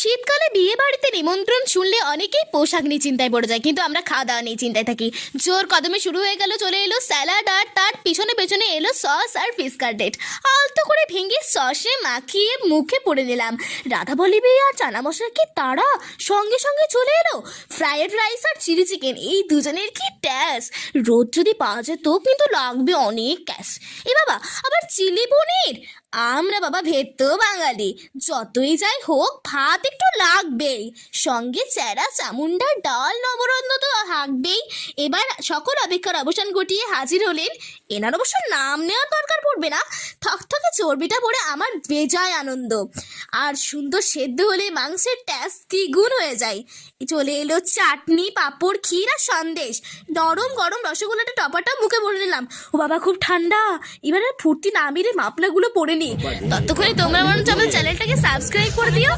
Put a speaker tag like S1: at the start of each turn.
S1: শীতকালে বিয়ে বাড়িতে নিমন্ত্রণ শুনলে অনেকেই পোশাক নিয়ে চিন্তায় পড়ে যায়, কিন্তু আমরা খাওয়া দাওয়া নিয়ে চিন্তায় থাকি। জোর কদমে শুরু হয়ে গেল, চলে এলো স্যালাড, আর তার পিছনে পেছনে এলো সস আর ফিশ কাটলেট। আলতো করে ভেঙে সসে মাখিয়ে মুখে পড়ে নিলাম। রাধা বলিবি আর চানা মশলা কি তারা, সঙ্গে সঙ্গে চলে এলো ফ্রাইড রাইস আর চিলি চিকেন। এই দুজনের কি ট্যাস! রোজ যদি পাওয়া যেত, কিন্তু লাগবে অনেক ক্যাশ। এ বাবা, আবার চিলি পনির! আমরা বাবা ভেদ্য বাঙালি, যতই যাই হোক ভাত একটু লাগবেই, সঙ্গে চ্যারা চামুন্ডা ডাল নবরত্ন তো থাকবেই। এবার সকল অপেক্ষার অবসান ঘটিয়ে হাজির হলেন, এনার অবশ্য নাম নেওয়ার দরকার পড়বে না, থকথকে চর্বিটা পড়ে আমার বেজায় আনন্দ। আর সুন্দর সেদ্ধ হলে মাংসের টেস্ট দ্বিগুণ হয়ে যায়। চলে এলো চাটনি, পাঁপড়, ক্ষীর আর সন্দেশ। নরম গরম রসগোল্লাটা টপাটা মুখে ভরে নিলাম। ও বাবা, খুব ঠান্ডা। এবারে ফুর্তি না মেরে মাপলাগুলো পরে নি। ততক্ষণে তোমরা মনে হচ্ছে আমাদের চ্যানেলটাকে সাবস্ক্রাইব করে দিও।